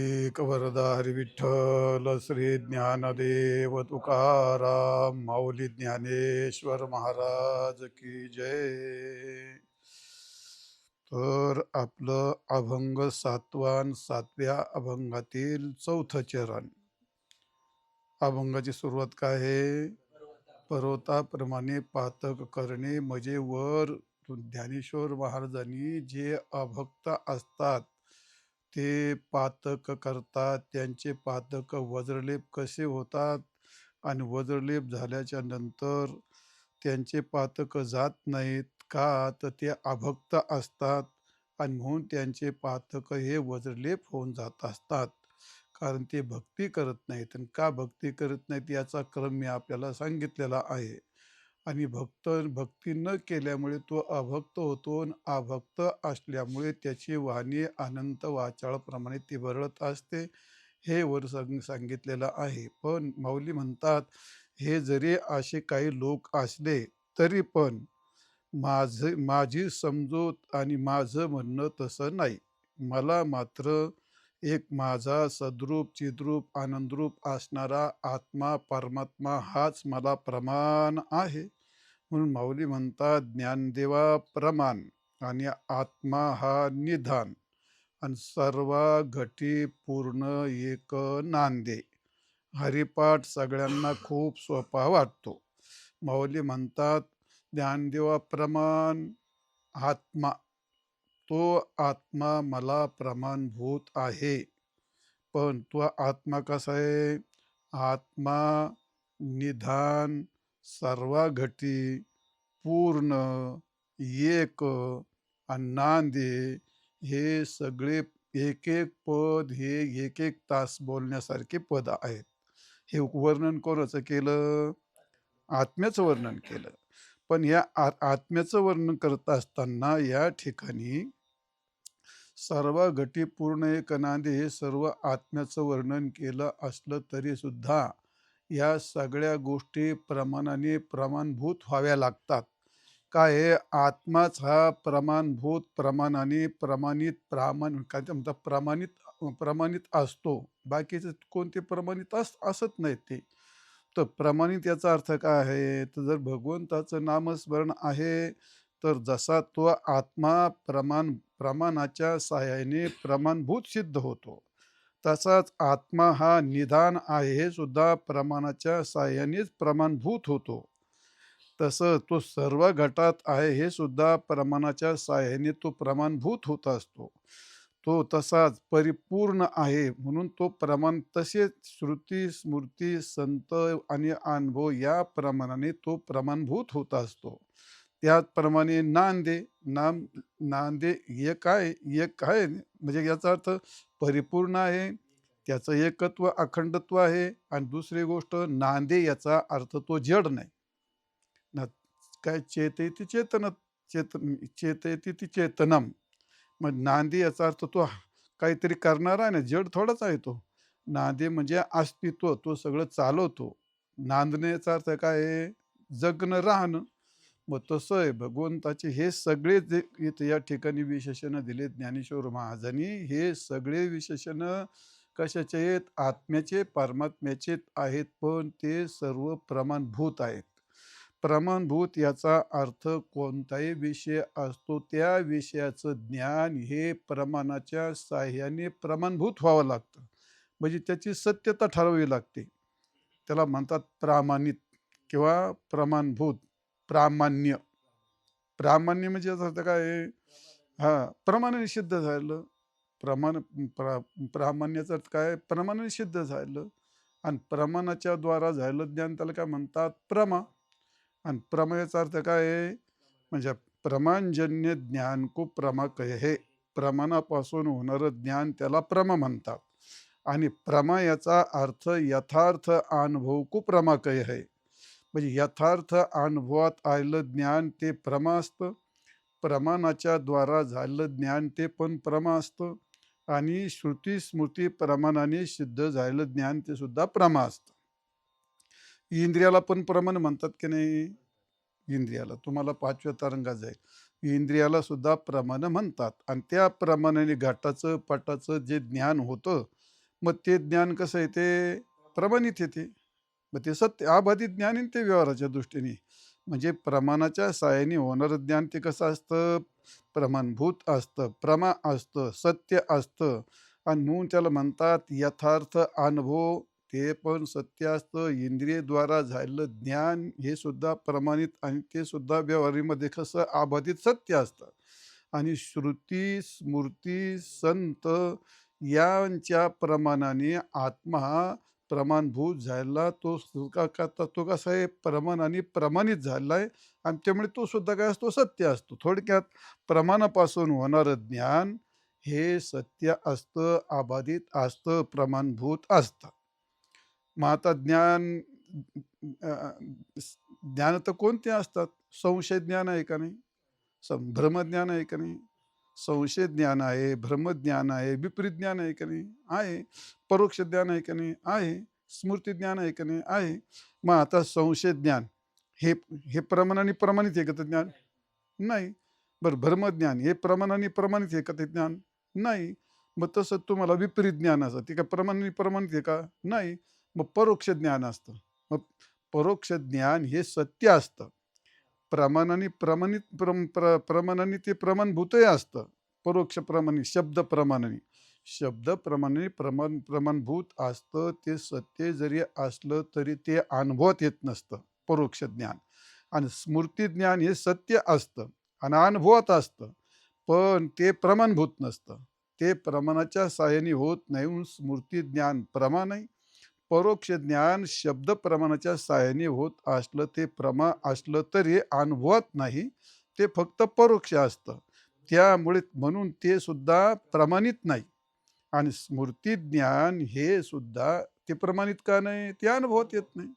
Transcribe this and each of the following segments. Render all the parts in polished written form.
एक वरदा हरी विठ्ठल श्री ज्ञानदेव तुकाराम माऊली ज्ञानेश्वर महाराज की जय. तर आपलं अभंग सातवान सातव्या अभंगातील चौथं चरण. अभंगाची सुरुवात काय आहे? पर्वताप्रमाणे पातक करणे म्हणजे वर ज्ञानेश्वर महाराजांनी जे अभक्त असतात ते पातक करतात, त्यांचे पातक वज्रलेप कसे होतात आणि वज्रलेप झाल्याच्या नंतर त्यांचे पातक जात नाहीत का, तर ते अभक्त असतात आणि म्हणून त्यांचे पातक हे वज्रलेप होऊन जात असतात, कारण ते भक्ती करत नाहीत. आणि का भक्ती करत नाहीत याचा क्रम मी आपल्याला सांगितलेला आहे. आणि भक्ती न केल्यामुळे तो अभक्त होतो आणि अभक्त असल्यामुळे त्याची वाणी अनंत वाचाळाप्रमाणे ती बरळत असते, हे वर सांगितलेलं आहे. पण माऊली म्हणतात, हे जरी असे काही लोक असले तरी पण माझी समजूत आणि माझं म्हणणं तसं नाही. मला मात्र एक माझा सद्रूप चिद्रूप आनंदरूप असणारा आत्मा परमात्मा हाच मला प्रमाण आहे. म्हणून माऊली म्हणतात, ज्ञानदेवा प्रमाण आणि आत्मा हा निधान आणि सर्व घटी पूर्ण एक नांदे. हरिपाठ सगळ्यांना खूप सोपा वाटतो. माऊली म्हणतात, ज्ञानदेवा प्रमाण आत्मा, तो आत्मा मला प्रमाणभूत आहे. पण तो आत्मा कसा आहे? आत्मा निधान, सर्व घटी पूर्ण एक आणि नांदे. हे सगळे एक एक पद हे एक एक तास बोलण्यासारखे पद आहेत. हे वर्णन कोणाचं केलं? आत्म्याचं वर्णन केलं. पण या आत्म्याचं वर्णन करत असताना या ठिकाणी सर्व घटी पूर्ण एक नांदे हे सर्व आत्म्याचं वर्णन केलं असलं तरी सुद्धा या सगळ्या गोष्टी प्रमाणाने प्रमाणभूत व्हाव्या लागतात. काय आहे? आत्माच हा प्रमाणभूत प्रमाणाने काय ते म्हणतात, प्रमाणित असतो. बाकीचे कोणते प्रमाणित असत नाहीत ते. तर प्रमाणित याचा अर्थ काय आहे? तर जर भगवंताचं नामस्मरण आहे, तर जसा तो आत्मा प्रमाणाच्या सहाय्याने प्रमाणभूत सिद्ध होतो, तसाच आत्मा हा निदान आहे, हे सुद्धा प्रमाणाच्या सहाय्यानेच प्रमाणभूत होतो. तसं तो सर्व घटात आहे, हे सुद्धा प्रमाणाच्या सहाय्याने तो प्रमाणभूत होत असतो. तो तसाच परिपूर्ण आहे, म्हणून तो प्रमाण तसेच श्रुती स्मृती संत आणि अनुभव या प्रमाणाने तो प्रमाणभूत होत असतो. त्याचप्रमाणे नांदे एक आहे म्हणजे याचा अर्थ परिपूर्ण आहे, त्याचं एकत्व अखंडत्व आहे. आणि दुसरी गोष्ट, नांदे याचा अर्थ तो जड नाही ना. काय चेतयति चेतन चेतयति चेतनम. मग नांदी याचा अर्थ तो काहीतरी करणारा आहे ना, जड थोडाच आहे तो. नांदे म्हणजे अस्तित्व, तो सगळं चालवतो. नांदण्याचा अर्थ काय आहे? जगणं, राहणं. मग तसं आहे भगवंताचे हे सगळे जे इथे या ठिकाणी विशेषणं दिले ज्ञानेश्वर महाराजांनी, हे सगळे विशेषणं कशाचे आहेत? आत्म्याचे, परमात्म्याचे आहेत, पण ते सर्व प्रमाणभूत आहेत. प्रमाणभूत याचा अर्थ कोणताही विषय असतो, त्या विषयाचं ज्ञान हे प्रमाणाच्या साह्याने प्रमाणभूत व्हावं लागतं. म्हणजे त्याची सत्यता ठरवावी लागते. त्याला म्हणतात प्रामाणित किंवा प्रमाणभूत. प्रामाण्य. प्रामाण्य म्हणजे याचा अर्थ काय आहे? प्रमाणाने सिद्ध झालं. प्रमाण प्रामाण्याचा अर्थ काय? प्रमाणाने सिद्ध झालं. आणि प्रमाणाच्या द्वारा झालं ज्ञान, त्याला काय म्हणतात? प्रमा. आणि प्रमा याचा अर्थ काय आहे? म्हणजे प्रमाणजन्य ज्ञान को प्रमा कहे. प्रमाणापासून होणारं ज्ञान त्याला प्रमा म्हणतात. आणि प्रमा याचा अर्थ यथार्थ अनुभव को प्रमा कहे. म्हणजे यथार्थ अनुभवात आलेलं ज्ञान ते प्रमा असतं. प्रमाणाच्या द्वारा झालेलं ज्ञान ते पण प्रमा असतं. आणि श्रुती स्मृती प्रमाणाने सिद्ध झालेलं ज्ञान ते सुद्धा प्रमा असतं. इंद्रियाला पण प्रमाण म्हणतात की नाही? इंद्रियाला तुम्हाला पाचव्या तरंगात जाईल, इंद्रियाला सुद्धा प्रमाण म्हणतात. आणि त्या प्रमाणाने घटाचं पटाचं जे ज्ञान होतं, मग ते ज्ञान कसं आहे ते प्रमाणित येते. मग ते सत्य अबाधित ज्ञान आहे ते व्यवहाराच्या दृष्टीने. म्हणजे प्रमाणाच्या सहाय्याने होणारं ज्ञान ते कसं असतं, प्रमाणभूत असतं, प्रमा असतं, सत्य असतं आणि म्हणून त्याला म्हणतात यथार्थ अनुभव. ते पण सत्य असतं. इंद्रियद्वारा झालेलं ज्ञान हे सुद्धा प्रमाणित आणि ते सुद्धा व्यवहारीमध्ये कसं अबाधित सत्य असतं. आणि श्रुती, स्मृती, संत यांच्या प्रमाणाने आत्मा हा प्रमाणभूत झाला. तो तो कसा आहे प्रमाणाने प्रमाणित झालेला आहे आणि त्यामुळे तो सुद्धा काय असतो सत्य असतो. थोडक्यात प्रमाणापासून होणारं ज्ञान हे सत्य असतं, अबाधित असतं, प्रमाणभूत असतं. मग आता ज्ञान तर कोणते असतात? संशय ज्ञान आहे का नाही? भ्रमज्ञान आहे का नाही? संशय ज्ञान आहे, भ्रमज्ञान आहे, विपरीत ज्ञान आहे का नाही? आहे. परोक्ष ज्ञान आहे का नाही? आहे. स्मृती ज्ञान आहे का नाही? आहे. मग आता संशय ज्ञान हे हे प्रमाणाने प्रमाणित आहे का ते ज्ञान? नाही. बरं भ्रमज्ञान हे प्रमाणाने प्रमाणित आहे का ते ज्ञान? नाही. मग तसं तुम्हाला विपरीत ज्ञान असतं. ते काय प्रमाणाने प्रमाणित आहे का? नाही. मग परोक्ष ज्ञान असतं. मग परोक्ष ज्ञान हे सत्य असतं. प्रमाणाने प्रमाणित प्रमाणाने ते प्रमाणभूतही असतं. परोक्ष प्रमाणे शब्द प्रमाणाने. शब्द प्रमाणे प्रमाणभूत असतं. ते सत्य जरी असलं तरी ते अनुभवात येत नसतं, परोक्ष ज्ञान. आणि स्मृती ज्ञान हे सत्य असतं आणि अनुभवात असतं. पण ते प्रमाणभूत नसतं. ते प्रमाणाच्या सहाय्याने होत नाही. म्हणून स्मृती ज्ञान प्रमाण आहे. परोक्ष ज्ञान शब्द प्रमाणाच्या सहाय्याने होत असलं ते प्रमा असलं तरी अनुभवत नाही. ते फक्त परोक्ष असतं. त्यामुळे म्हणून ते सुद्धा प्रमाणित नाही. आणि स्मृती ज्ञान हे सुद्धा ते प्रमाणित का नाही? ते अनुभवत येत नाही.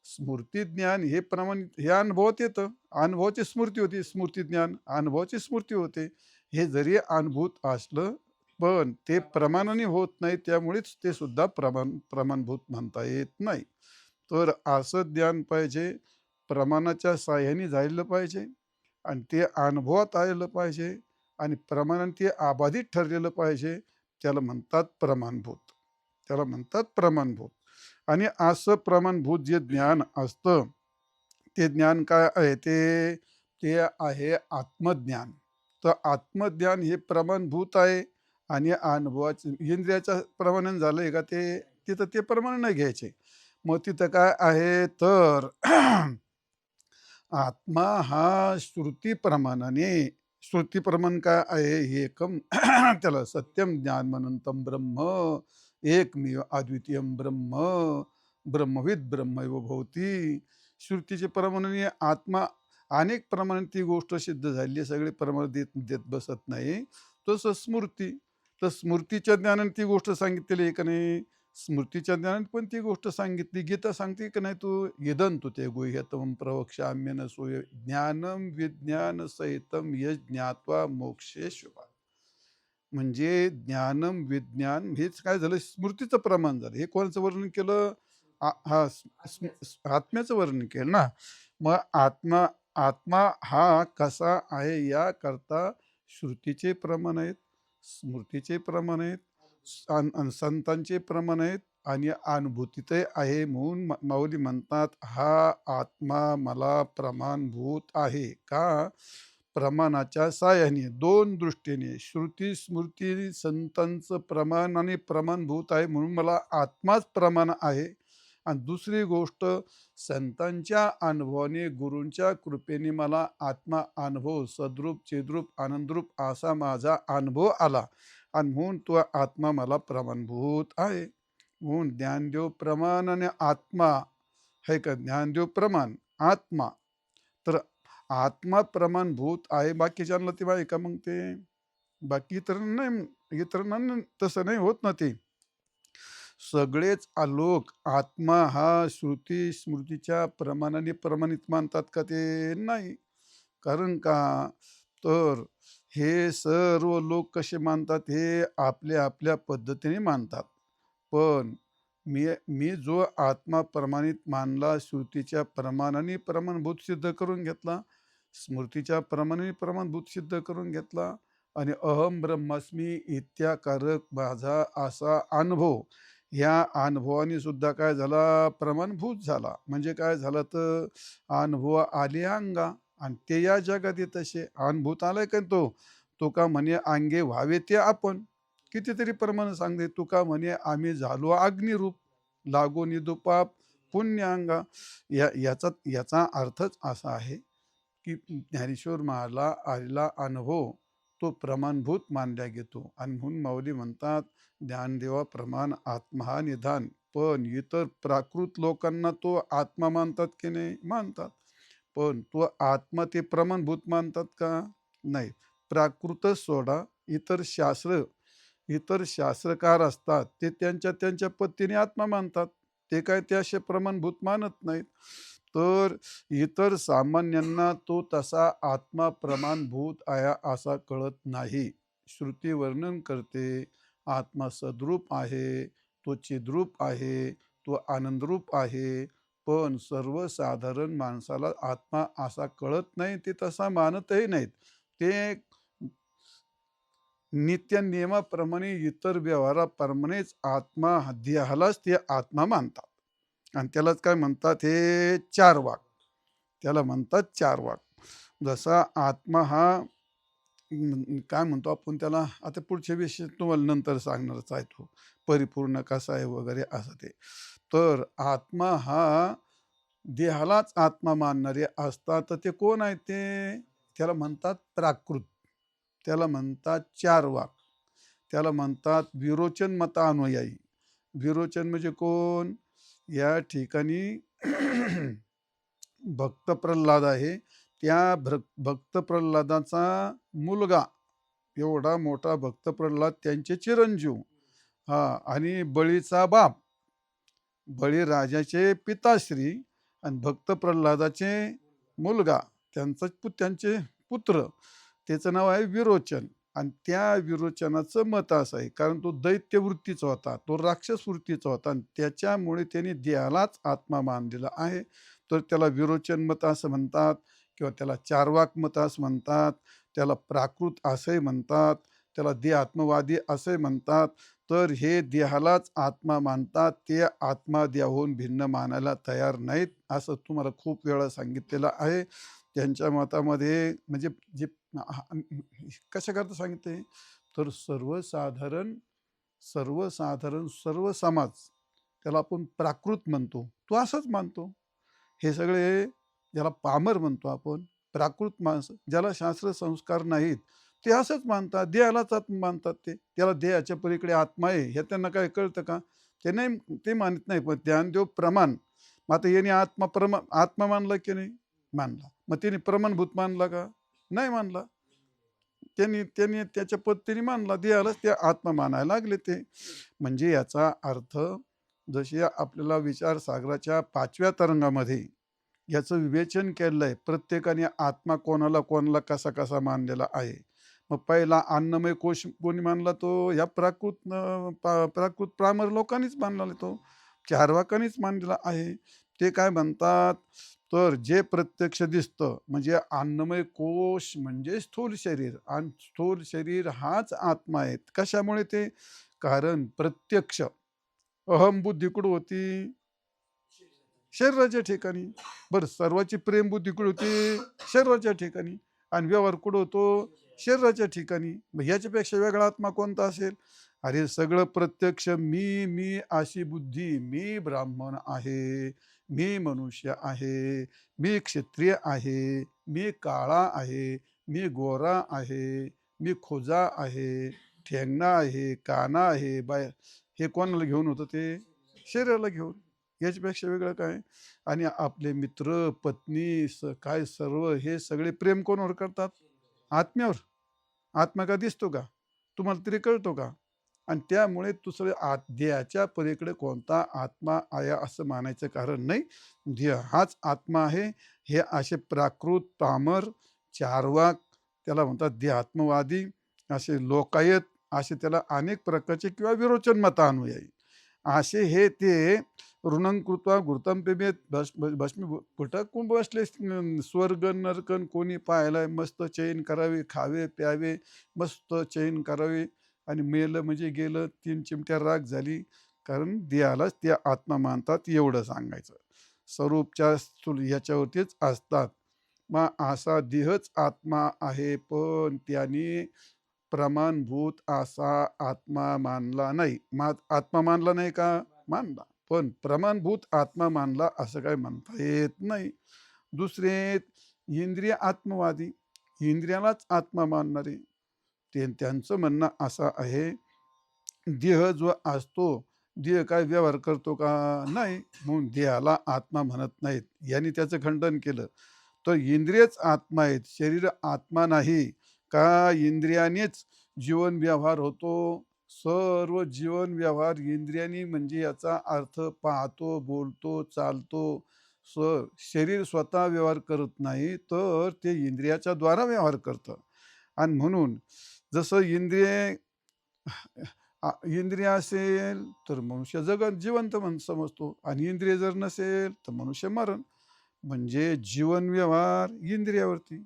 स्मृती ज्ञान हे प्रमाणित हे अनुभवत येतं. अनुभवाची स्मृती होती. स्मृती ज्ञान अनुभवाची स्मृती होते. हे जरी अनुभूत असलं पण ते प्रमाणाने होत नाही. त्यामुळेच ते सुद्धा प्रमाणभूत म्हणता येत नाही. तर असं ज्ञान पाहिजे. प्रमाणाच्या साहाय्याने झालेलं पाहिजे आणि ते अनुभवात आलेलं पाहिजे आणि प्रमाणाने ते अबाधित ठरलेलं पाहिजे. त्याला म्हणतात प्रमाणभूत. त्याला म्हणतात प्रमाणभूत. आणि असं प्रमाणभूत जे ज्ञान असतं, ते ज्ञान काय आहे ते? ते आहे आत्मज्ञान. तर आत्मज्ञान हे प्रमाणभूत आहे आणि अनुभवाचे इंद्रियाच्या प्रमाणाने झालंय का ते? तिथं ते प्रमाण नाही घ्यायचे. मग तिथं काय आहे तर आत्मा हा श्रुतीप्रमाणाने श्रुतीप्रमाण काय आहे? हे एकम त्याला सत्यम ज्ञानमनंतम ब्रह्म एकमेव अद्वितीयम ब्रह्म ब्रह्मविद ब्रह्मैव भवती. श्रुतीचे प्रमाणाने आत्मा अनेक प्रमाणात ती गोष्ट सिद्ध झाली आहे. सगळे प्रमाण देत देत बसत नाही. तसं स्मृती, तर स्मृतीच्या ज्ञानाने ती गोष्ट सांगितलेली आहे का नाही? स्मृतीच्या ज्ञानात पण ती गोष्ट सांगितली. गीता सांगते की नाही तू इदं तु ते गुह्यतमं प्रवक्ष्याम्यन सूय ज्ञानम विज्ञान सहितम यज् ज्ञात्वा मोक्षे शुभा. म्हणजे ज्ञानम विज्ञान हेच काय झालं? स्मृतीचं प्रमाण झालं. हे कोणाचं वर्णन केलं? हा आत्म्याचं वर्णन केलं ना. मग आत्मा आत्मा हा कसा आहे याकरता श्रुतीचे प्रमाण आहेत, स्मृतीचे प्रमाण आहेत, संतांचे प्रमाण आहेत आणि अनुभूतीत आहे. म्हणून माऊली म्हणतात हा आत्मा मला प्रमाणभूत आहे. का? प्रमाणाच्या साहाय्याने दोन दृष्टीने श्रुती स्मृती संतांचं प्रमाण आणि प्रमाणभूत आहे म्हणून मला आत्माच प्रमाण आहे. आणि दुसरी गोष्ट संतांच्या अनुभवाने गुरूंच्या कृपेने मला आत्मा अनुभव सद्रूप चिद्रूप आनंदरूप असा माझा अनुभव आला आणि म्हणून तो आत्मा मला प्रमाणभूत आहे. म्हणून ज्ञानदेव प्रमाण आणि आत्मा हे का? ज्ञानदेव प्रमाण आत्मा. तर आत्मा प्रमाणभूत आहे. बाकीच्यांना ते आहे का मग ते? बाकी इतरांना नाही, इतरांना तसं नाही होत ना ते. सगळेच लोक आत्मा हा श्रुती स्मृतीच्या प्रमाणाने प्रमाणित मानतात का ते? नाही. कारण का? तर हे सर्व लोक कसे मानतात? हे आपल्या आपल्या पद्धतीने मानतात. पण मी मी जो आत्मा प्रमाणित मानला, श्रुतीच्या प्रमाणाने प्रमाणभूत सिद्ध करून घेतला, स्मृतीच्या प्रमाणाने प्रमाणभूत सिद्ध करून घेतला आणि अहम ब्रह्मास्मी इत्याकारक माझा असा अनुभव, ह्या अनुभवाने सुद्धा काय झाला, प्रमाणभूत झाला. म्हणजे काय झालं तर अनुभव आले अंगा, आणि ते या जगात तसे अनुभूत आलाय का तो का म्हणे अंगे व्हावे ते आपण. कितीतरी प्रमाण सांगते तुका म्हणे आम्ही झालो अग्निरूप, लागो निदुपाप पुण्य अंगा. याचा याचा अर्थच असा आहे की ज्ञानेश्वर महाराजला आलेला अनुभव तो प्रमाणभूत मानला गेतो. आणि म्हणून माऊली म्हणतात, ज्ञानदेवा प्रमाण आत्मा हा निधान. पण इतर प्राकृत लोकांना तो आत्मा मानतात की नाही, मानतात. पण तो आत्मा ते प्रमाणभूत मानतात का, नाही. प्राकृतच सोडा, इतर शास्त्रकार असतात ते त्यांच्या त्यांच्या पद्धतीने आत्मा मानतात. ते काय ते असे प्रमाणभूत मानत नाहीत. तर इतर सामान्यांना तो तसा आत्मा प्रमाणभूत आहे असा कळत नाही. श्रुती वर्णन करते, आत्मा सद्रूप आहे, तो चिद्रूप आहे, तो आनंदरूप आहे. पण सर्वसाधारण माणसाला आत्मा असा कळत नाही, ते तसा मानतही नाहीत. ते नित्य नियमाप्रमाणे इतर व्यवहाराप्रमाणेच आत्मा देहालाच ते आत्मा मानतात. आणि त्यालाच काय म्हणतात, हे चार वाक. त्याला म्हणतात चार वाक. जसा आत्मा हा काय म्हणतो आपण त्याला, आता पुढच्या विषय तुम्हाला नंतर सांगणारच आहे, तो परिपूर्ण कसा आहे वगैरे असं ते. तर आत्मा हा देहालाच आत्मा मानणारे असतात, तर ते कोण आहे ते, त्याला म्हणतात प्राकृत. त्याला म्हणतात चार वाक. त्याला म्हणतात विरोचन मतानुयायी. विरोचन म्हणजे कोण, या ठिकाणी भक्त प्रल्हाद आहे. त्या भक्त प्रल्हादाचा मुलगा, एवढा मोठा भक्त प्रल्हाद, त्यांचे चिरंजीव, हा, आणि बळीचा बाप, बळीराजाचे पिताश्री, आणि भक्त प्रल्हादाचे मुलगा, त्यांचे पुत्र, त्याचं नाव आहे विरोचन. आणि त्या विरोचनाचं मत असं आहे, कारण तो दैत्य वृत्तीचा होता, तो राक्षस वृत्तीचा होता, आणि त्याच्यामुळे त्यांनी देहालाच आत्मा मानलेला आहे. तर त्याला विरोचन मत असं म्हणतात, किंवा त्याला चारवाक मत असं म्हणतात, त्याला प्राकृत असंही म्हणतात, त्याला देहात्मवादी असंही म्हणतात. तर हे देहालाच आत्मा मानतात, ते आत्मा देहाहून भिन्न मानायला तयार नाहीत, असं तुम्हाला खूप वेळा सांगितलेलं आहे. त्यांच्या मतामध्ये म्हणजे जे कशा करता सांगितले, तर सर्व समाज, त्याला आपण प्राकृत म्हणतो, तो असंच मानतो. हे सगळे ज्याला पामर म्हणतो आपण, प्राकृत माणसं, ज्याला शास्त्र संस्कार नाहीत, ते असंच मानतात, देहालाच आत्मा मानतात. त्याला देहाच्या पलीकडे आत्मा आहे हे त्यांना काय कळतं का, ते नाही, ते मानत नाही. पण ज्ञानदेव प्रमाण, मग आता याने आत्मा मानला की नाही, मानला. मग त्याने प्रमाणभूत मानला का, नाही मानला. त्यांनी त्यांनी त्याच्या पद्धतीने मानला, देहालाच ते आत्मा मानायला लागले ते. म्हणजे याचा अर्थ, जशी आपल्याला विचारसागराच्या 5व्या तरंगामध्ये याचं विवेचन केलेलं आहे, प्रत्येकाने आत्मा कोणाला कोणाला कसा कसा मानलेला आहे. मग पहिला अन्नमय कोश कोणी मानला, तो या प्राकृत प्रामर लोकांनीच मानलेला, तो चारवाकांनीच मानलेला आहे. ते काय म्हणतात, तर जे प्रत्यक्ष दिसतं, म्हणजे अन्नमय कोश म्हणजे स्थूल शरीर, आणि स्थूल शरीर हाच आत्मा आहे. कशामुळे ते, कारण प्रत्यक्ष अहमबुद्धी कुठं होती, शरीराच्या ठिकाणी. बरं, सर्वाची प्रेमबुद्धी कुठं होती, शरीराच्या ठिकाणी. आणि व्यवहार कुठं होतो, शरीराच्या ठिकाणी. मग ह्याच्यापेक्षा वेगळा आत्मा कोणता असेल, अरे सगळं प्रत्यक्ष मी मी अशी बुद्धी, मी ब्राह्मण आहे, मी मनुष्य आहे, मी क्षत्रिय आहे, मी काळा आहे, मी गोरा आहे, मी खोजा आहे, ठेंगणा आहे, काना आहे, बाय, हे कोणाला घेऊन होतं, ते शरीराला घेऊन. याच्यापेक्षा वेगळं काय. आणि आपले मित्र, पत्नी, काय सर्व हे सगळे प्रेम कोणावर करतात, आत्म्यावर. आत्मा का दिसतो का, तुम्हाला तरी कळतो का. आणि त्यामुळे दुसरे देहाच्या पलीकडे कोणता आत्मा आहे असं मानायचं कारण नाही. देह हाच आत्मा आहे. हे असे प्राकृत, पामर, चारवाक, त्याला म्हणतात देहात्मवादी, असे लोकायत, असे त्याला अनेक प्रकारचे किंवा विरोचन मतानुयायी असे हे ते ऋणं कृत्वा घृतं पिबेत भस्मीभूत कुंभ बसले स्वर्ग नरकन कोणी पाहायलाय मस्त चैन करावे खावे प्यावे मस्त चैन करावे आणि मेलं म्हणजे गेलं 3 चिमट्या राग झाली. कारण देहालाच त्या आत्मा मानतात एवढं सांगायचं. स्वरूपच्या याच्यावरतीच असतात. मग असा देहच आत्मा आहे, पण त्याने प्रमाणभूत असा आत्मा मानला नाही. आत्मा मानला नाही का? मानला. पण प्रमाणभूत आत्मा मानला असं काही म्हणता येत नाही. दुसरे इंद्रिय आत्मवादी, इंद्रियालाच आत्मा मानणारे, त्यांचं म्हणणं असं आहे, देह जो असतो, देह काय व्यवहार करतो का? नाही. म्हणून देहाला आत्मा म्हणत नाहीत. यांनी त्याचं खंडन केलं. तर इंद्रियच आत्मा आहेत, शरीर आत्मा नाही. का इंद्रियानेच जीवन व्यवहार होतो. सर्व जीवन व्यवहार इंद्रियानी, म्हणजे याचा अर्थ पाहतो, बोलतो, चालतो. शरीर स्वतः व्यवहार करत नाही, तर ते इंद्रियाच्या द्वारा व्यवहार करतं. आणि म्हणून जसं इंद्रिय असेल तर मनुष्य जिवंत समजतो, आणि इंद्रिय जर नसेल तर मनुष्य मरण. म्हणजे जीवन व्यवहार इंद्रियावरती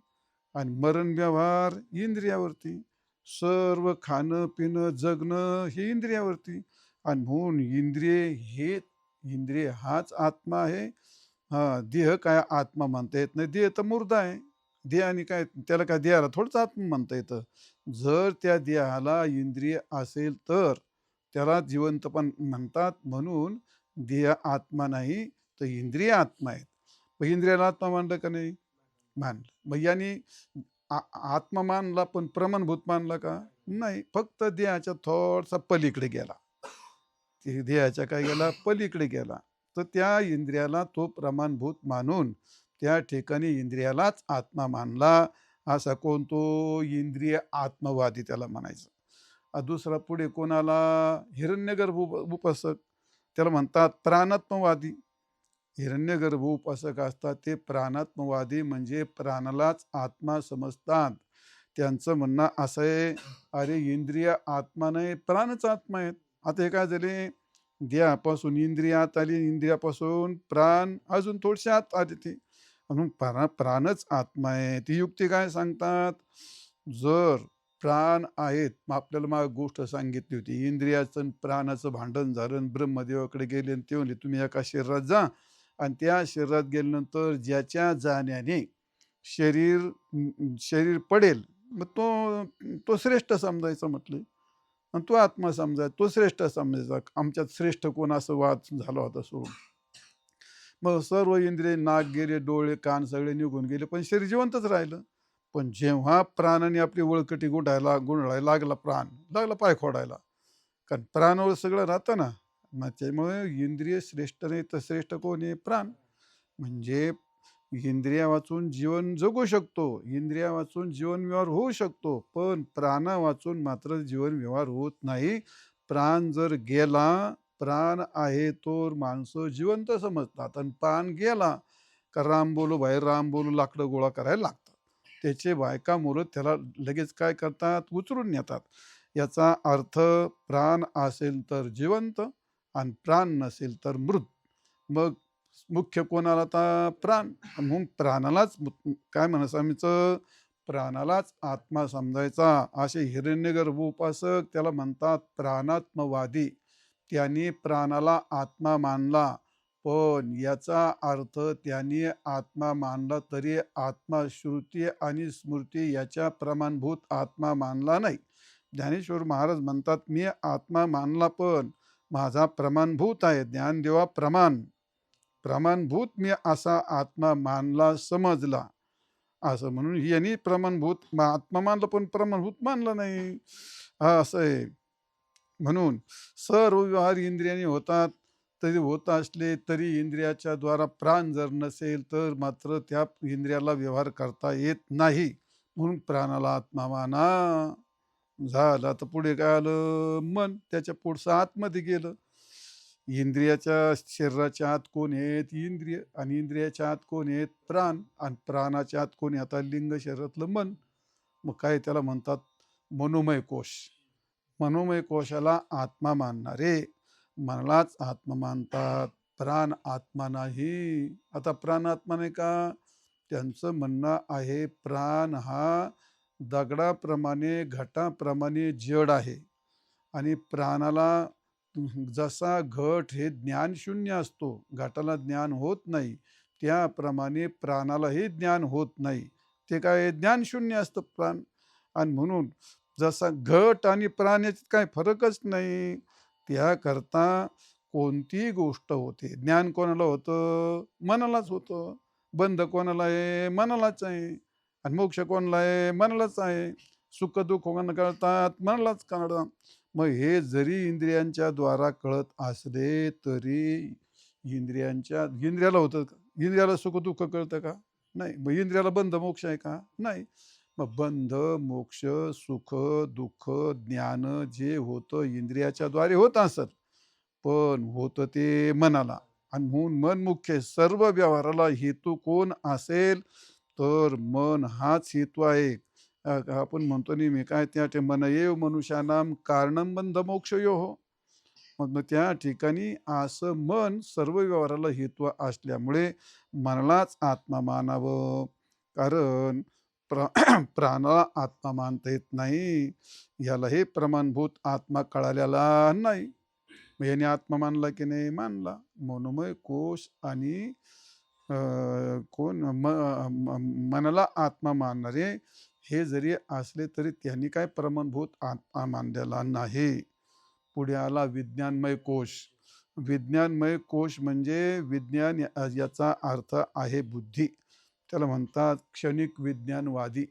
आणि मरण व्यवहार इंद्रियावरती. सर्व खाणं पिणं जगणं हे इंद्रियावरती. आणि म्हणून इंद्रिय हाच आत्मा आहे. हा, देह काय आत्मा म्हणता येत नाही, देह तर मुर्दा आहे. देहाने काय, त्याला काय देहाला थोडंच आत्मा म्हणता येतं. जर त्या देहाला इंद्रिय असेल तर त्याला जिवंत पण म्हणतात. म्हणून देह आत्मा नाही, तर इंद्रिय आत्मा आहेत. मग इंद्रियाला आत्मा मानलं का नाही? मानलं. मग यांनी आत्मा मानला, पण प्रमाणभूत मानला का? नाही. फक्त देहाच्या थोडसा पलीकडे गेला. देहाच्या काय गेला? पलीकडे गेला. तर त्या इंद्रियाला तो प्रमाणभूत मानून त्या ठिकाणी इंद्रियालाच आत्मा मानला. असा कोण? तो इंद्रिय आत्मवादी त्याला म्हणायचं. दुसरा पुढे कोणाला? हिरण्यगर्भ उपासक, त्याला म्हणतात प्राणात्मवादी. हिरण्यगर्भ उपासक असतात ते प्राणात्मवादी, म्हणजे प्राणालाच आत्मा समजतात. त्यांचं म्हणणं असं आहे, अरे इंद्रिय आत्मा नाही, प्राणच आत्मा आहेत. आता हे काय झाले, देहापासून इंद्रियात आली, इंद्रियापासून प्राण अजून थोडशे आत आले ते, म्हणून प्राणच आत्मा आहे. ती युक्ती काय सांगतात? जर प्राण आहेत, मग आपल्याला माग गोष्ट सांगितली होती, इंद्रियाचं आणि प्राणाचं भांडण झालं, ब्रह्मदेवाकडे गेले आणि ते म्हणले तुम्ही एका शरीरात जा, आणि त्या शरीरात गेल्यानंतर ज्याच्या जाण्याने शरीर शरीर पडेल, मग तो तो श्रेष्ठ समजायचा म्हटले, आणि तो आत्मा समजायचा, तो श्रेष्ठ समजायचा. आमच्यात श्रेष्ठ कोण, असं वाद झाला होता सोडून. मग सर्व इंद्रिय, नाक गेले, डोळे कान सगळे निघून गेले, पण शरीर जिवंतच राहिलं. पण जेव्हा प्राणाने आपली वळकटी गुंडाळायला लागला, प्राण लागला पाय खोडायला, कारण प्राणावर सगळं राहतं ना. मग त्यामुळे इंद्रिय श्रेष्ठ नाही, तर श्रेष्ठ कोण आहे? प्राण. म्हणजे इंद्रिया वाचून जीवन जगू शकतो, इंद्रिया वाचून जीवन व्यवहार होऊ शकतो, पण प्राणा वाचून मात्र जीवन व्यवहार होत नाही. प्राण जर गेला, प्राण आहे तोवर माणसं जिवंत समजतात, आणि प्राण गेला का राम बोलू भाई राम बोलू लाकडं गोळा करायला लागतात. त्याचे बायका मुलं त्याला लगेच काय करतात? उचलून नेतात. याचा अर्थ प्राण असेल तर जिवंत, आणि प्राण नसेल तर मृत. मग मुख्य कोणाला? आता प्राण. म्हणून प्राणालाच काय म्हणायचं आमचं, प्राणालाच आत्मा समजायचा. असे हिरण्यगर्भ उपासक त्याला म्हणतात प्राणात्मवादी. त्याने प्राणाला आत्मा मानला, पण याचा अर्थ त्याने आत्मा मानला तरी आत्मा श्रुती आणि स्मृती याच्या प्रमाणभूत आत्मा मानला नाही. ज्ञानेश्वर महाराज म्हणतात, मी आत्मा मानला, पण माझा प्रमाणभूत आहे. ज्ञानदेवा प्रमाणभूत मी असा आत्मा मानला, समजला. असं म्हणून यांनी प्रमाणभूत आत्मा मानलं, पण प्रमाणभूत मानलं नाही. हा, असं आहे. म्हणून सर्व व्यवहार इंद्रियाने होतात. तरी होत असले तरी इंद्रियाच्या द्वारा प्राण जर नसेल तर मात्र त्या इंद्रियाला व्यवहार करता येत नाही. म्हणून प्राणाला आत्मा माना. झालं. तर पुढे काय आलं? मन. त्याच्या पुढचं आतमध्ये गेलं. इंद्रियाच्या शरीराच्या आत कोण आहेत? इंद्रिय. आणि इंद्रियाच्या आत कोण आहेत? प्राण. आणि प्राणाच्या आत कोण? आता लिंग शरीरातलं मन. मग काय त्याला म्हणतात? मनोमय कोश. मनोमय कोशाला आत्मा मानणारे. मनालाच आत्मा मानतात, प्राण आत्मा नाही. आता प्राण आत्मा नाही का? त्यांचं म्हणणं आहे प्राण हा दगडाप्रमाणे, घटाप्रमाणे जड आहे आणि प्राणाला जसा घट हे ज्ञानशून्य असतो, घटाला ज्ञान होत नाही, त्याप्रमाणे प्राणालाही ज्ञान होत नाही. ते काय ज्ञानशून्य असतं प्राण. आणि म्हणून जसा घट आणि प्राण याच्यात काय फरकच नाही. त्याकरता कोणतीही गोष्ट होते. ज्ञान कोणाला होतं? मनालाच होतं. बंध कोणाला आहे? मनालाच आहे. आणि मोक्ष कोणाला आहे? मनालाच आहे. सुख दुःख कोणाला कळतात? मनालाच कळतात. मग हे जरी इंद्रियांच्या द्वारा कळत असले तरी इंद्रियाला होतं का? इंद्रियाला सुख दुःख कळतं का? नाही. मग इंद्रियाला बंध मोक्ष आहे का? नाही. मग बंध मोक्ष सुख दुःख ज्ञान जे होतं इंद्रियाच्या द्वारे होत असत, पण होतं ते मनाला. आणि म्हणून मन मुख्य आहे. सर्व व्यवहाराला हेतू कोण असेल तर मन हाच हेतू आहे. आपण म्हणतो नेहमी काय त्या मन येव मनुष्यानाम कारणम बंध मोक्ष यो हो. मग त्या ठिकाणी असं मन सर्व व्यवहाराला हेतू असल्यामुळे मनालाच आत्मा मानावं. कारण प्राणाला आत्मा मानता येत नाही. याला हे प्रमाणभूत आत्मा कळालेला नाही. मग याने आत्मा मानला की नाही? मानला. मनोमय कोश आणि कोण मनाला आत्मा मानणारे हे जरी असले तरी त्यांनी काय प्रमाणभूत आत्मा मानलेला नाही. पुढे आला विज्ञानमय कोश. विज्ञानमय कोश म्हणजे विज्ञान याचा अर्थ आहे बुद्धी. त्याला म्हणतात क्षणिक विज्ञानवादी,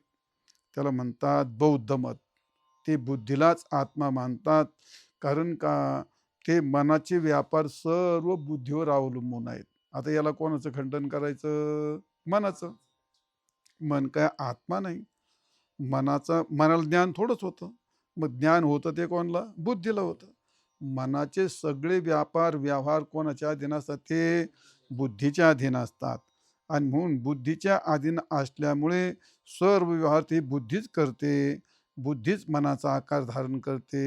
त्याला म्हणतात बौद्ध मत. ते बुद्धीलाच आत्मा मानतात. कारण का? ते मनाचे व्यापार सर्व बुद्धीवर अवलंबून आहेत. आता याला कोणाचं खंडन करायचं? मनाचं. मन काय आत्मा नाही. मनाला ज्ञान थोडंच होतं. मग ज्ञान होतं ते कोणाला? बुद्धीला होतं. मनाचे सगळे व्यापार व्यवहार कोणाच्या अधीन असतात? ते बुद्धीच्या अधीन असतात. आणि म्हणून बुद्धीच्या अधीन असल्यामुळे सर्व व्यवहार ती बुद्धीच करते. बुद्धीच मनाचा आकार धारण करते.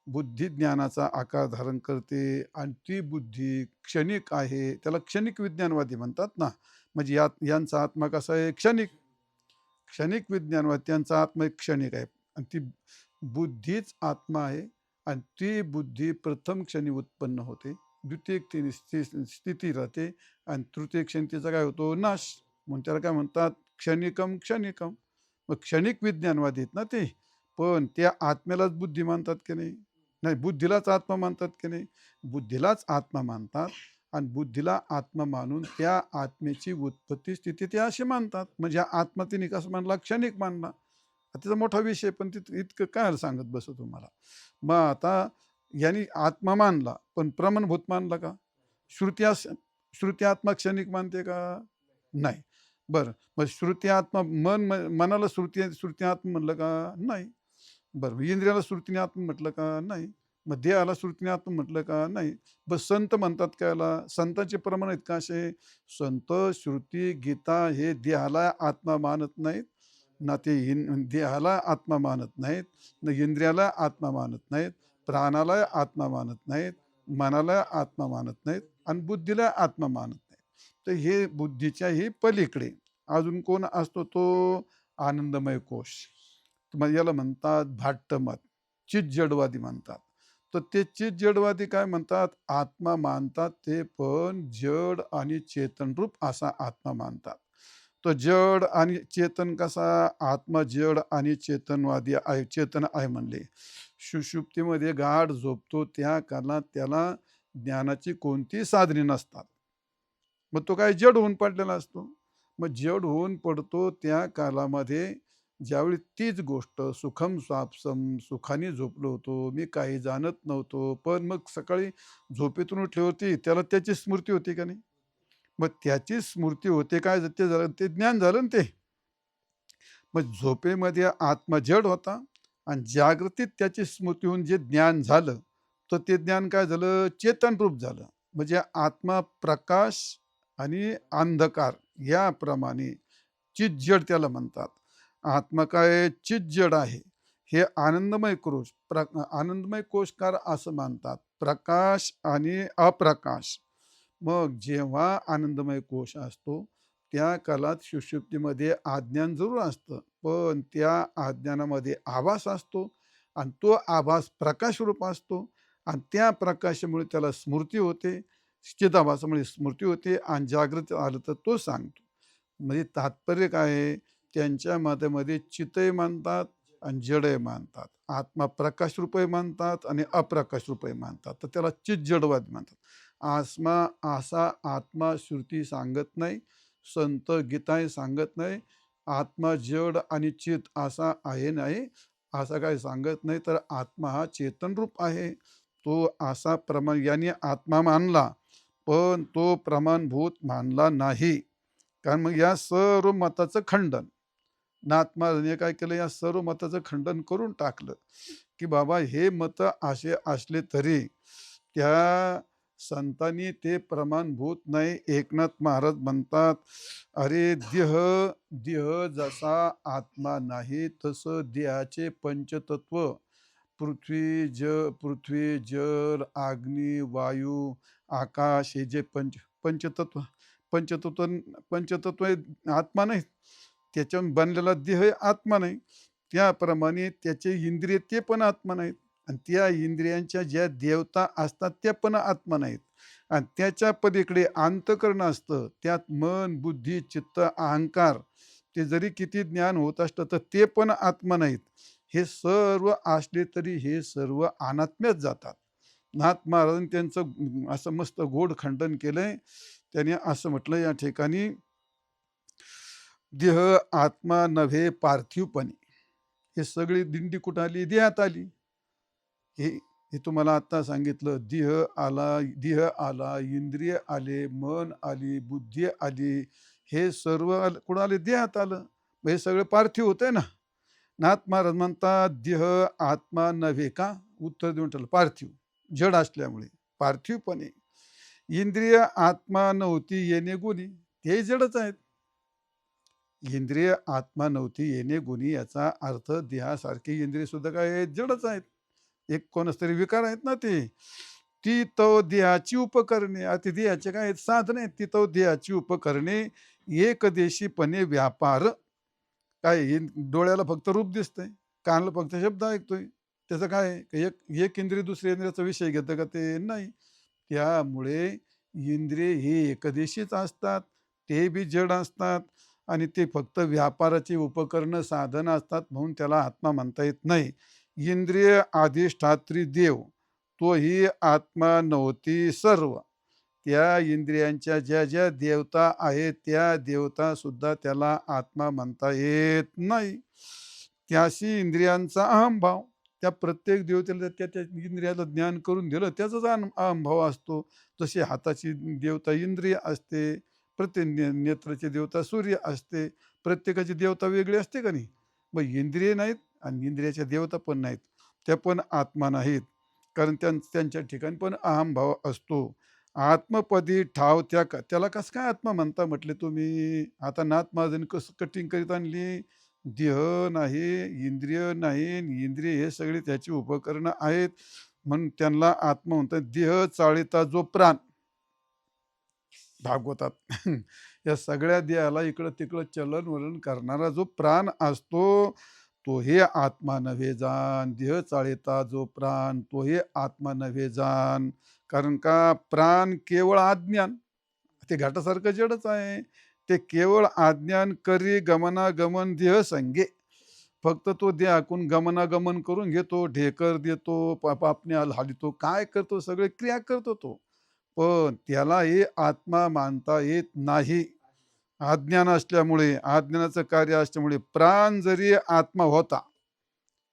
बुद्धी ज्ञानाचा आकार धारण करते. आणि ती बुद्धी क्षणिक आहे. त्याला क्षणिक विज्ञानवादी म्हणतात ना. म्हणजे यांचा आत्मा कसा आहे? क्षणिक. क्षणिक विज्ञानवादी त्यांचा आत्मा एक क्षणिक आहे. आणि ती बुद्धीच आत्मा आहे. आणि ती बुद्धी प्रथम क्षणी उत्पन्न होते, द्वितीय क्षणी स्थिती राहते, आणि तृतीय क्षणी तिचा काय होतो? नाश. म्हणून त्याला काय म्हणतात? क्षणिकम क्षणिकम. मग क्षणिक विज्ञानवादी आहेत ना ते. पण त्या आत्म्यालाच बुद्धी मानतात की नाही? नाही, बुद्धीलाच आत्मा मानतात की नाही? बुद्धीलाच आत्मा मानतात. आणि बुद्धीला आत्मा मानून त्या आत्म्याची उत्पत्ती स्थिती ते असे मानतात. म्हणजे आत्मा तिने कसं मानला? क्षणिक मानला. त्याचा मोठा विषय, पण तिथं इतकं काय सांगत बसू तुम्हाला. मग आता यांनी आत्मा मानला, पण प्रमाणभूत मानला का? श्रुती आत्मा क्षणिक मानते का? नाही. बरं, मग श्रुती आत्मा मनाला श्रुती आत्मा म्हणलं का? नाही. बरं, इंद्रियाला श्रुतीने आत्मा म्हटलं का? नाही. मग देहाला श्रुतीने आत्मा म्हटलं का? नाही. बस संत म्हणतात का याला? संतांचे प्रमाण आहेत का असे? संत श्रुती गीता हे देहाला आत्मा मानत नाहीत, ना ते देहाला आत्मा मानत नाहीत, न इंद्रियाला आत्मा मानत नाहीत, प्राणाला आत्मा मानत नाहीत, मनाला आत्मा मानत नाहीत, आणि बुद्धीला आत्मा मानत नाहीत. तर हे बुद्धीच्या ही पलीकडे अजून कोण असतो? तो आनंदमय कोश. मग याला म्हणतात भाट्ट मत, चित जडवादी म्हणतात. तर ते चित जडवादी काय म्हणतात? आत्मा मानतात ते पण जड आणि चेतनरूप असा आत्मा मानतात. तो जड आणि चेतन कसा? आत्मा जड आणि चेतनवादी आहे, चेतन आहे म्हणले. सुषुप्तीमध्ये गाढ झोपतो त्या काळात त्याला ज्ञानाची कोणती साधने नसतात. मग तो काय जड होऊन पडलेला असतो. मग जड होऊन पडतो त्या कालामध्ये ज्यावेळी तीच गोष्ट सुखम स्वापसम, सुखाने झोपलो होतो, मी काही जाणत नव्हतो, पण मग सकाळी झोपेतून उठल्यावरती त्याला त्याची स्मृती होती का नाही? मग त्याची स्मृती होते, काय ते झालं? ते ज्ञान झालं ना ते. मग झोपेमध्ये आत्मा जड होता, आणि जागृतीत त्याची स्मृती होऊन जे ज्ञान झालं, तर ते ज्ञान काय झालं? चेतन रूप झालं. म्हणजे आत्मा प्रकाश आणि अंधकार याप्रमाणे चित जड त्याला म्हणतात. आत्मा काय? चित जड आहे. हे आनंदमय कोश आनंदमय कोशकार असं मानतात. प्रकाश आणि अप्रकाश. मग जेव्हा आनंदमय कोश असतो, त्या काळात सुषुप्तीमध्ये अज्ञान जरूर असतं, पण त्या अज्ञानामध्ये आभास असतो आणि तो आभास प्रकाशरूप असतो आणि त्या प्रकाशामुळे त्याला स्मृती होते. चिदाभासामुळे स्मृती होते आणि जागृत आलं तर तो सांगतो. म्हणजे तात्पर्य काय आहे? त्यांच्या मतामध्ये चितही मानतात आणि जडही मानतात. आत्मा प्रकाश रूपही मानतात आणि अप्रकाश रूपही मानतात. तर त्याला चित जडवाद म्हणतात. असा आत्मा श्रुती सांगत नाही, संत गीताही सांगत नाही. आत्मा जड आणि चित असा आहे नाही, असं काही सांगत नाही. तर आत्मा हा चेतनरूप आहे. तो असा याने आत्मा मानला, पण तो प्रमाणभूत मानला नाही. कारण मग या सर्व मताचं खंडन नाथ महाराजांनी काय केलं, या सर्व मताचं खंडन करून टाकलं, की बाबा हे मत असे असले तरी त्या संतांनी ते प्रमाणभूत नाही. एकनाथ महाराज म्हणतात, अरे देह देह जसा आत्मा नाही, तसं देहाचे पंचतत्व पृथ्वी, जल, अग्नी, वायू, आकाश हे जे पंचतत्व पंचतत्व पंचतत्व हे आत्मा नाही. त्याच्याहून बनलेला देह हे आत्मा नाही. त्याप्रमाणे त्याचे इंद्रिय ते पण आत्मा नाहीत आणि त्या इंद्रियांच्या ज्या देवता असतात त्या पण आत्मा नाहीत आणि त्याच्या पलीकडे अंतःकरण असतं. त्यात मन, बुद्धी, चित्त, अहंकार ते जरी किती ज्ञान होत असतं तर ते पण आत्मा नाहीत. हे सर्व असले तरी हे सर्व अनात्म्यात जातात. नाथ महाराजांनी त्यांचं असं मस्त गोड खंडन केलंय. त्याने असं म्हटलं या ठिकाणी, देह आत्मा नव्हे पार्थिवपणे. हे सगळी दिंडी कुठं आली? देहात आली. हे हे तुम्हाला आता सांगितलं. देह आला, इंद्रिय आले, मन आली, बुद्धी आली. हे सर्व कुठं आले? देहात आलं. मग हे सगळं पार्थिव होतंय ना. नाथ महाराज म्हणतात, देह आत्मा नव्हे का? उत्तर देऊन ठेवलं, पार्थिव, जड असल्यामुळे पार्थिवपणे. इंद्रिय आत्मा नव्हती येणे गुणी, ते जडच आहेत. इंद्रिय आत्मा नव्हती येणे गुणी याचा अर्थ देहासारखी इंद्रिय सुद्धा काय आहेत? जडच आहेत. एक कोणच तरी विकार आहेत ना ते. ती तो देहाची उपकरणे. आता देहाचे काय आहेत? साधने. ती तो देहाची उपकरणे एकदेशीपणे व्यापार. काय डोळ्याला फक्त रूप दिसतंय, कानाला फक्त शब्द ऐकतोय. त्याचं काय आहे? एक एक इंद्रिय दुसऱ्या इंद्रियाचा विषय घेतं का? ते नाही. त्यामुळे इंद्रिय हे एकदेशीच असतात, ते बी जड असतात आणि ते फक्त व्यापाराची उपकरणं साधनं असतात, म्हणून त्याला आत्मा म्हणता येत नाही. इंद्रिय अधिष्ठात्री देव, तोही आत्मा नव्हती सर्व. त्या इंद्रियांच्या ज्या ज्या देवता आहेत त्या देवता सुद्धा त्याला आत्मा म्हणता येत नाही. त्याशी इंद्रियांचा अहंभाव, त्या प्रत्येक देवतेला त्या त्या इंद्रियाला ज्ञान करून दिलं त्याचाच अहंभाव असतो. जशी हाताची देवता इंद्रिय असते, प्रत्येक नेत्राची देवता सूर्य असते. प्रत्येकाची देवता वेगळी असते का नाही? मग इंद्रिय नाहीत आणि इंद्रियाच्या देवता पण नाहीत, त्या पण आत्मा नाहीत. कारण त्यांच्या ठिकाणी पण अहंभाव असतो. आत्मपदी ठाव त्याला कसं काय आत्मा म्हणता म्हटले तुम्ही? आता नाथ महाराजांनी कसं कटिंग करीत आणली? देह नाही, इंद्रिय नाही, इंद्रिय हे सगळे त्याची उपकरणं आहेत, म्हणून त्यांना आत्मा म्हणतात. देह चाळिता जो प्राण, भागवतात. या सगळ्या देहाला इकडं तिकडं चलन वलन करणारा जो प्राण असतो, तो हे आत्मा नव्हे जाण. देह चाळिता जो प्राण, तो हे आत्मा नव्हे जाण. कारण का? प्राण केवळ अज्ञान, ते घाटासारखं जडच आहे. ते केवळ अज्ञान करी गमनागमन देह संगे. फक्त तो देहाकून गमनागमन करून घेतो, ढेकर देतो, पापण्या हालितो, काय करतो? सगळे क्रिया करतो तो. पण त्याला हे आत्मा मानता येत नाही. अज्ञान असल्यामुळे, अज्ञानाचं कार्य असल्यामुळे. प्राण जरी आत्मा होता,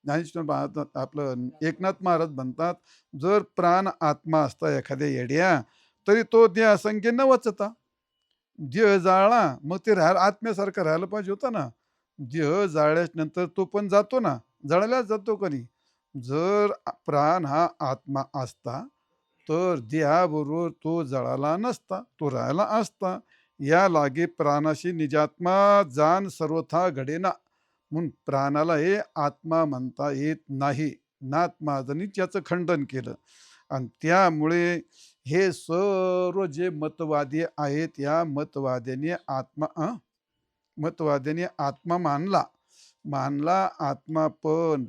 ज्ञानेश्वर आपलं एकनाथ महाराज म्हणतात, जर प्राण आत्मा असता एखाद्या येड्या, तरी तो देहासंगे न वचता देह जाळला, मग ते आत्म्यासारखं राहायला पाहिजे होता ना. देह जाळल्याच्या नंतर तो पण जातो ना, जळायलाच जातो का नाही? जर प्राण हा आत्मा असता तर देहाबरोबर तो जळाला नसता, तो राहायला असता. या लागे प्राणाशी निजात्मा जाण सर्वथा घडेना. म्हणून प्राणाला हे आत्मा म्हणता येत नाही. नाथ महाराजांनीच याचं खंडन केलं. आणि त्यामुळे हे सर्व जे मतवादी आहेत, या मतवाद्यांनी आत्मा मानला. आत्मा पण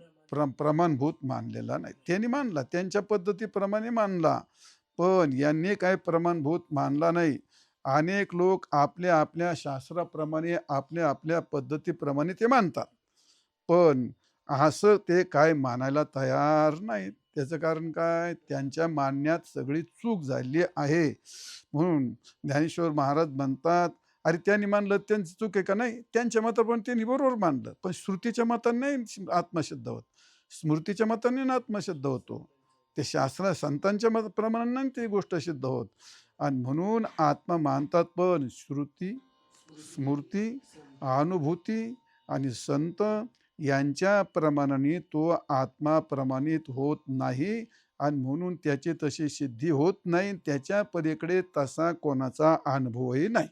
प्रमाणभूत मानलेला नाही. त्यांनी मानला, त्यांच्या पद्धतीप्रमाणे मानला, पण यांनी काय प्रमाणभूत मानला नाही. अनेक लोक आपल्या आपल्या शास्त्राप्रमाणे, आपल्या आपल्या पद्धतीप्रमाणे ते मानतात, पण असं ते काय मानायला तयार नाहीत. त्याचं कारण काय? त्यांच्या मानण्यात सगळी चूक झाली आहे. म्हणून ज्ञानेश्वर महाराज म्हणतात, अरे त्यांनी मानलं त्यांची चूक आहे का? नाही, त्यांच्या मताप्रमाणे त्यांनी बरोबर मानलं, पण श्रुतीच्या मताने नाही आत्मसिद्ध होत. स्मृतीच्या मताने ना आत्मसिद्ध होतो. ते शास्त्र संतांच्या प्रमाणे नाही ती गोष्ट सिद्ध होत. आणि म्हणून आत्मा मानतात, पण श्रुती, स्मृती, अनुभूती आणि संत यांच्या प्रमाणाने तो आत्मा प्रमाणित होत नाही. आणि म्हणून त्याची तशी सिद्धी होत नाही. त्याच्या पलीकडे तसा कोणाचा अनुभवही नाही.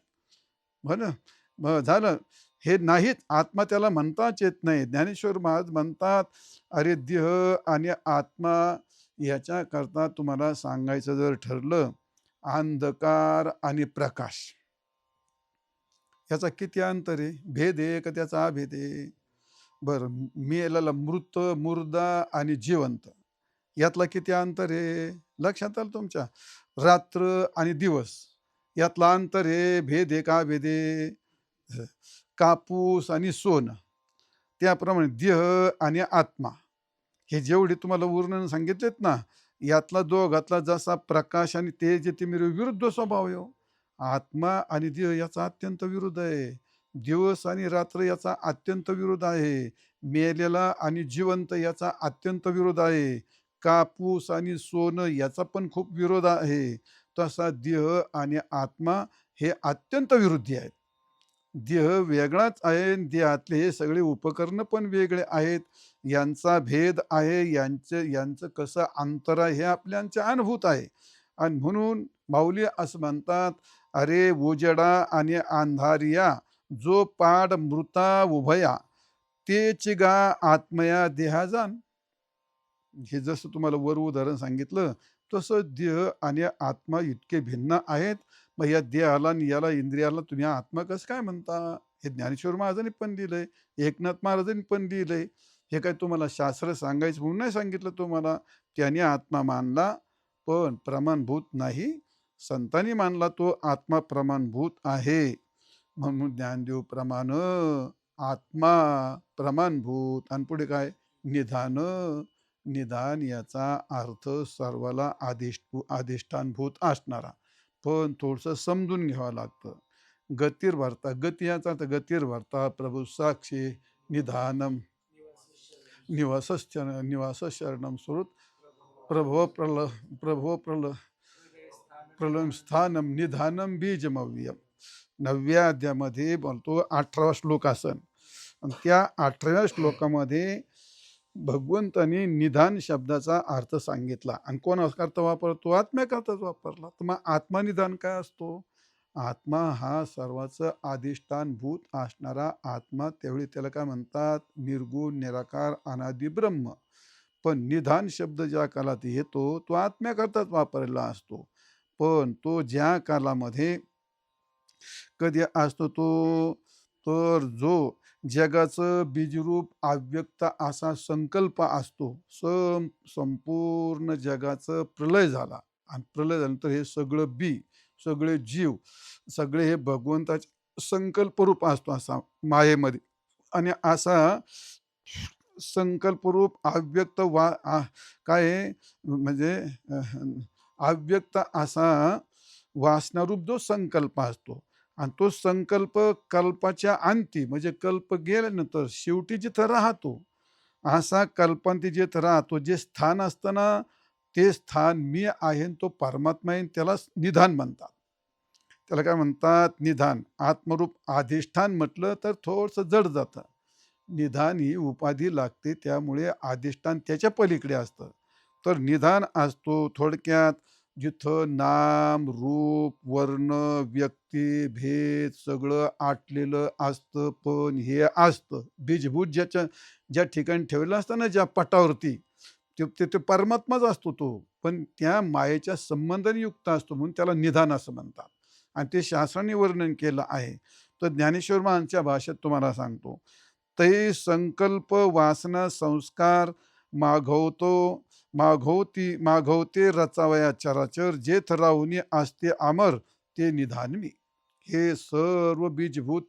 बरं, मग झालं. हे नाहीत, आत्मा त्याला म्हणताच येत नाही. ज्ञानेश्वर महाराज म्हणतात, अरे देह आणि आत्मा याच्याकरता तुम्हाला सांगायचं जर ठरलं, अंधकार आणि प्रकाश याचा किती अंतर आहे? भेद आहे का त्याचा अभेद आहे? बरं, मेलेला मृत, मुर्दा आणि जिवंत यातला किती अंतर आहे? लक्षात आलं तुमच्या? रात्र आणि दिवस यातला अंतर आहे, भेद आहे का भेद आहे? कापूस आणि सोनं, त्याप्रमाणे देह आणि आत्मा हे जेवढे तुम्हाला वर्णन सांगितलेत ना, यातला दोघातला जसा प्रकाश आणि तेज ते विरुद्ध स्वभाव आहे. आत्मा आणि देह याचा अत्यंत विरुद्ध आहे. दिवस आणि रात्र याचा अत्यंत विरोध आहे. मेलेला आणि जिवंत याचा अत्यंत विरोध आहे. कापूस आणि सोनं याचा पण खूप विरोध आहे. तसा देह आणि आत्मा हे अत्यंत विरुद्धी आहेत. देह वेगळाच आहे, देहातले हे सगळे उपकरण पण वेगळे आहेत. यांचा भेद आहे. यांचं कसं अंतर आहे हे आपल्याच्या अनुभूत आहे. आणि म्हणून माऊली असं म्हणतात, अरे उजेडा आणि अंधारिया जो पाड मृता उभया, तेच गा आत्मया देहा जाण. हे जसं तुम्हाला वर उदाहरण सांगितलं, तसं देह आणि आत्मा इतके भिन्न आहेत. मग या देहाला आणि याला इंद्रियाला तुम्ही आत्मा कसं काय म्हणता? हे ज्ञानेश्वर महाराजांनी पण दिलंय, एकनाथ महाराजांनी पण दिलंय. हे काय तुम्हाला शास्त्र सांगायचं म्हणून नाही सांगितलं तुम्हाला. त्याने आत्मा मानला, पण प्रमाणभूत नाही. संतांनी मानला तो आत्मा प्रमाणभूत आहे. म्हणून ज्ञानदेव प्रमाण आत्मा प्रमाणभूत. आणि पुढे काय? निधान. निदान याचा अर्थ सर्वाला अधिष्ठानभूत असणारा, पण थोडंसं समजून घ्यावं लागतं. गतिर्भरता, गती याचा अर्थ गतिर्भरता प्रभू साक्षी निधानम निवास शरणम सुहृत प्रभो प्रल प्रलम स्थानम निधानम बीजमव्यम. 9व्या अध्यायामध्ये बोलतो, 18वा श्लोक असन. आणि त्या 18व्या श्लोकामध्ये भगवंताने निधान शब्दाचा अर्थ सांगितला. आणि कोणाकरता वापरतो? आत्म्याकरताच वापरला. तर मग आत्मनिधान काय असतो? आत्मा हा सर्वाचं अधिष्ठानभूत असणारा आत्मा. त्यावेळी त्याला काय म्हणतात? निर्गुण, निराकार, अनादि ब्रह्म. पण निधान शब्द ज्या कालात येतो तो आत्म्याकरताच वापरलेला असतो. पण तो ज्या कालामध्ये कधी असतो तो, तर जो जगाचं बीजरूप अव्यक्त असा संकल्प असतो. संपूर्ण जगाचं प्रलय झाला, आणि प्रलय झाल्यानंतर हे सगळं सगळे जीव, सगळे हे भगवंताचे संकल्परूप असतो असा मायेमध्ये. आणि असा संकल्परूप अव्यक्त काय म्हणजे अव्यक्त असा वासनारूप जो संकल्प असतो. आणि तो संकल्प कल्पाच्या अंती, म्हणजे कल्प गेल्यानंतर शेवटी जिथं राहतो, असा कल्पांती जिथं राहतो, जे स्थान असतं ना, ते स्थान मी आहे, तो परमात्मा आहे. त्याला निधान म्हणतात. त्याला काय म्हणतात? निधान. आत्मरूप अधिष्ठान म्हटलं तर थोडंसं जड जातं. निधान ही उपाधी लागते, त्यामुळे अधिष्ठान त्याच्या पलीकडे असतं. तर निधान असतो. थोडक्यात जिथं नाम, रूप, वर्ण, व्यक्ती, भेद सगळं आटलेलं असतं, पण हे असतं. बीजभूत ज्या ठिकाणी ठेवलेलं असतं ना, ज्या पटावरती, ते परमात्माच असतो तो. पण त्या मायेच्या संबंधाने युक्त असतो, म्हणून त्याला निधान असं म्हणतात. आणि ते शास्त्राने वर्णन केलं आहे. तर ज्ञानेश्वर महाराजांच्या भाषेत तुम्हाला सांगतो. तै संकल्प वासना संस्कार मागवतो मागवते रचावया चराचर, जेथ राहुनी असते अमर, ते निधान मी. हे सर्व बीजभूत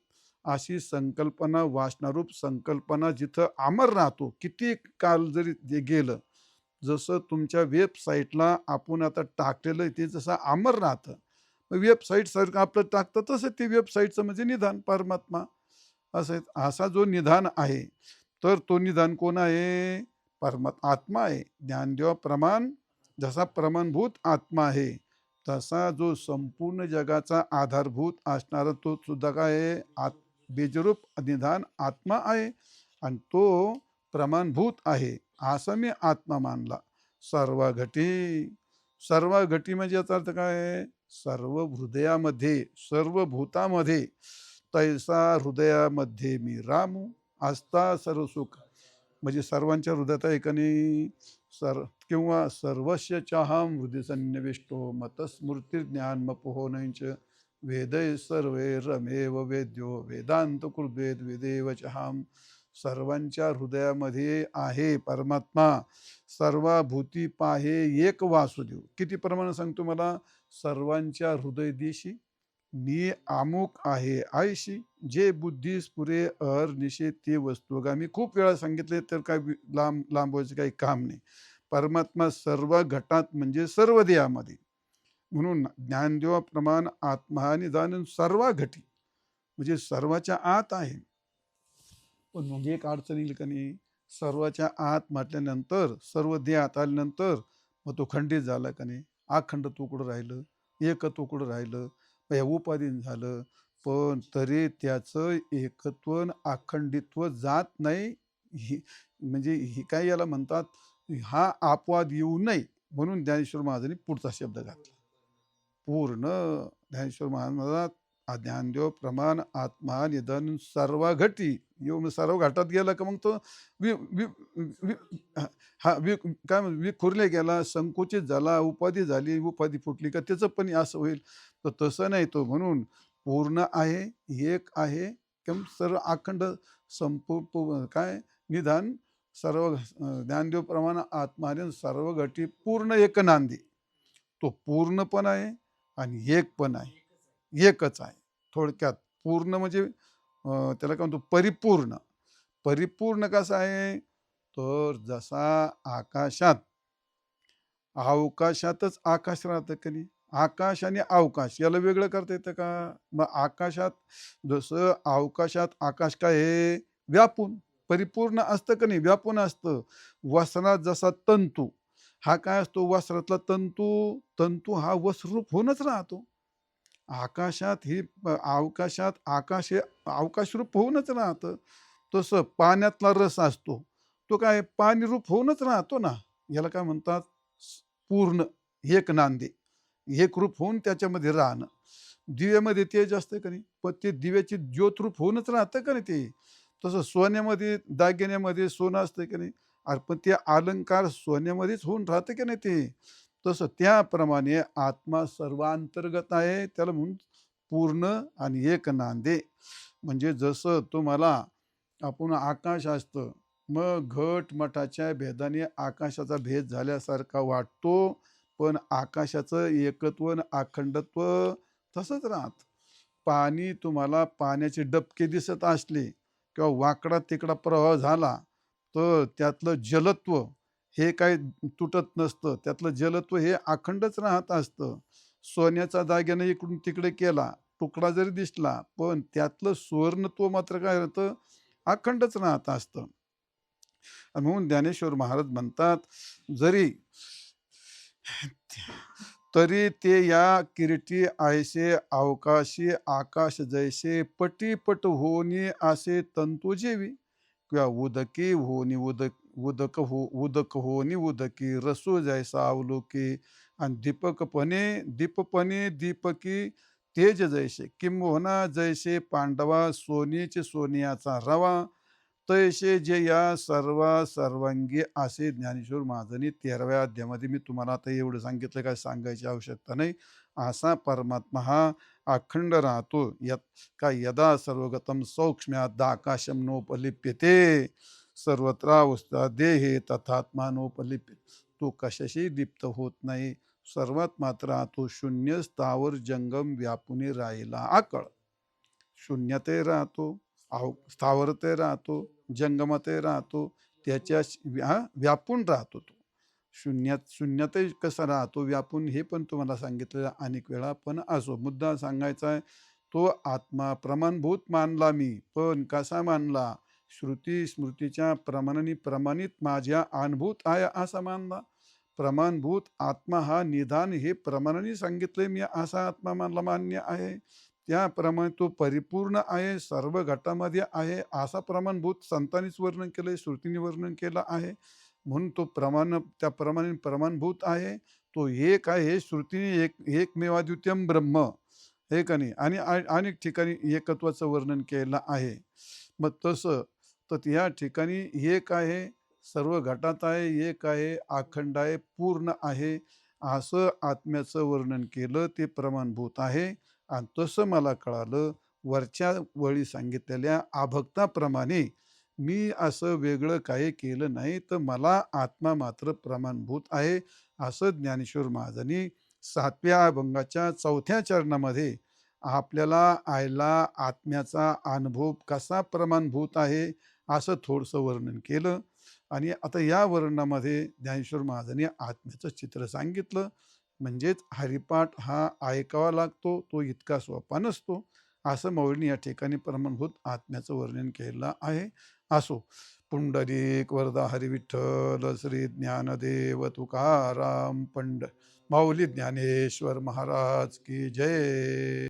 अशी संकल्पना, वासनारूप संकल्पना जिथं अमर राहतो, किती काल जरी ते गेलं, जसं तुमच्या वेबसाईटला आपण आता टाकलेलं ते जसं अमर राहतं, वेबसाईट सारखं आपलं टाकतं तसं ते वेबसाईटचं म्हणजे निधान परमात्मा. असं असा जो निधान आहे, तर तो निधान कोण आहे? आत्मा आहे. ज्ञानदेव प्रमाण, जसा प्रमाणभूत आत्मा आहे, तसा जो संपूर्ण जगाचा आधारभूत असणारा तो सुद्धा काय आहे? बीजरूप निधान आत्मा आहे. आणि तो प्रमाणभूत आहे, असा मी आत्मा मानला. सर्व घटी, सर्व घटी म्हणजे याचा अर्थ काय आहे? सर्व हृदयामध्ये, सर्व भूतामध्ये, तैसा हृदयामध्ये मी रामू, असता सर्व सुख. म्हणजे सर्वांच्या हृदयात आहे का नाही? किंवा सर्वस्य चाहम हृदय सन्निविष्टो मतस्मृतिर्ज्ञान मपोहो नैच, वेदै सर्वे रमेव वेद्यो वेदांत कृद्वेद वेदेव चहाम. सर्वांच्या हृदयामध्ये आहे परमात्मा. सर्वभूती पाहे एक वासुदेव. किती प्रमाणे सांगतो मला? सर्वांच्या हृदय दिशी मी अमुक आहे आयशी, जे बुद्धीस पुरे अहर्निशे ते वस्तुगामी. खूप वेळा सांगितले, तर काय लांबवायचं काही काम नाही. परमात्मा सर्व घटात म्हणजे सर्व देहामध्ये. म्हणून ज्ञानदेवा प्रमाण आत्मा निदान सर्व घटी, म्हणजे सर्वाच्या आत आहे. पण मग एक अडचण येईल का नाही? सर्वाच्या आत म्हटल्यानंतर, सर्व देहात आल्यानंतर मग तो खंडित झाला का नाही? अखंड तुकडं राहिलं, एक तुकडं राहिलं, या उपाधीन झालं. पण तरी त्याचं एकत्व अखंडित्व जात नाही. म्हणजे ही काय याला म्हणतात, हा अपवाद येऊ नये म्हणून ज्ञानेश्वर महाराजांनी पुढचा शब्द घातला. पूर्ण ज्ञानेश्वर महाराज ज्ञानदेव प्रमाण आत्मा निधन सर्व घटी. येऊन सर्व घाटात गेला का मग तो वि वि वि हा काय विखुरले गेला, संकुचित झाला, उपाधी झाली, उपाधी फुटली का त्याचं पण असं होईल. तर तसं नाही, तो म्हणून पूर्ण आहे, एक आहे, किंवा सर्व अखंड काय निधान सर्व ज्ञानदेव प्रमाण आत्माने सर्व घटी पूर्ण एक नांदी. तो पूर्ण पण आहे आणि एक पण आहे, एकच आहे. थोडक्यात पूर्ण म्हणजे त्याला काय म्हणतो, परिपूर्ण. परिपूर्ण कसा आहे? तर जसा आकाशात, अवकाशातच आकाश राहतं का नाही? आकाश आणि अवकाश याला वेगळं करता येतं का? मग आकाशात, जसं अवकाशात आकाश काय आहे? व्यापून परिपूर्ण असतं का नाही? व्यापून असतं. वस्त्रात जसा तंतू हा काय असतो? वस्त्रातला तंतू, तंतू हा वस्त्ररूप होऊनच राहतो. आकाशात ही अवकाशात आकाश हे अवकाशरूप होऊनच राहतं. तसं पाण्यातला रस असतो, तो काय पाणीरूप होऊनच राहतो ना. याला काय म्हणतात? पूर्ण एक नांदे, एक रूप होऊन त्याच्यामध्ये राहणं. दिव्यामध्ये तेज असतं का नाही? पण ते दिव्याची ज्योतरूप होऊनच राहतं का नाही ते? तसं सोन्यामध्ये, दागिन्यामध्ये सोनं असतं की नाही? अरे पण ते अलंकार सोन्यामध्येच होऊन राहतं की नाही ते? तसं त्याप्रमाणे आत्मा सर्वांतर्गत आहे, त्याला म्हणून पूर्ण आणि एक नांदे. म्हणजे जसं तुम्हाला आपण आकाश असतं, मग घट मठाच्या भेदाने आकाशाचा भेद झाल्यासारखा वाटतो, पण आकाशाचं एकत्व आणि अखंडत्व तसंच राहत. पाणी, तुम्हाला पाण्याचे डबके दिसत असले किंवा वाकडा तिकडा प्रवाह झाला, तर त्यातलं जलत्व हे काही तुटत नसतं. त्यातलं जलत्व हे अखंडच राहत असतं. सोन्याचा दागिना इकडून तिकडे केला, तुकडा जरी दिसला, पण त्यातलं सुवर्णत्व मात्र काय राहतं? अखंडच राहत असतं. आणि म्हणून ज्ञानेश्वर महाराज म्हणतात, जरी तरी ते या किरीटी ऐसे अवकाशी आकाश जैसे पटीपट होनी असे तंतू जेवी, किंवा उदकी होनी उदक, उदक होनी उदकी रसो जैसा अवलोके, आणि दीपपणे दीपकी तेज जैसे किंबहुना जैसे पांडवा सोनीचे सोनियाचा रवा तैसे जे या सर्वांगी असे ज्ञानेश्वर महाराजांनी 13व्या अध्यायामध्ये मी तुम्हाला आता एवढं सांगितलं, काय सांगायची आवश्यकता नाही. असा परमात्मा हा अखंड राहतो. का यदा सर्वगतम सौक्ष्म्यात आकाशम नोपलिप्यते सर्वत्रावस्था देहे तथात्मानोपलिप्य. तो कशाशी लिप्त होत नाही. सर्वात मात्र तो शून्य स्थावर जंगम व्यापुनी राहिला आकळ. शून्यते राहतो, स्थावरते राहतो, जंगमते राहतो, त्याच्या व्यापून राहतो तो. शून्यते कसा राहतो व्यापून हे पण तुम्हाला सांगितलेलं अनेक वेळा. पण असो, मुद्दा सांगायचा आहे, तो आत्मा प्रमाणभूत मानला मी, पण कसा मानला? श्रुती स्मृतीच्या प्रमाणाने प्रमाणित माझ्या अनुभूत आहे असा मानला. प्रमाणभूत आत्मा हा निदान हे प्रमाणाने सांगितले मी असा आत्मा मला मान्य आहे. त्याप्रमाणे तो परिपूर्ण आहे, सर्व घटामध्ये आहे असा प्रमाणभूत संतांनीच वर्णन केलंय, श्रुतीने वर्णन केलं आहे. म्हणून तो त्याप्रमाणे प्रमाणभूत आहे. तो एक आहे, श्रुतीने एकमेवाद्वितीयम ब्रह्म, हे का नाही, आणि अनेक ठिकाणी एकत्वाचं वर्णन केलं आहे. मग तसं तर या ठिकाणी एक आहे, सर्व घटात आहे, एक आहे, अखंड आहे, पूर्ण आहे, असं आत्म्याचं वर्णन केलं. ते प्रमाणभूत आहे. आणि तसं मला कळालं वरच्या वळी सांगितलेल्या अभक्ताप्रमाणे मी असं वेगळं काही केलं नाही, तर मला आत्मा मात्र प्रमाणभूत आहे असं ज्ञानेश्वर महाराजांनी 7व्या अभंगाच्या 4थ्या चरणामध्ये आपल्याला आत्म्याचा अनुभव कसा प्रमाणभूत आहे असं थोडंसं वर्णन केलं. आणि आता या वर्णनामध्ये ज्ञानेश्वर महाराजांनी आत्म्याचं चित्र सांगितलं. म्हणजेच हरिपाठ हा ऐकावा लागतो, तो इतका सोपा नसतो असं मौलीने या ठिकाणी प्रमाणभूत आत्म्याचं वर्णन केलं आहे. असो, पुंडलिक वरदा हरिविठ्ठल श्री ज्ञानदेव तुकाराम माऊली ज्ञानेश्वर महाराज की जय.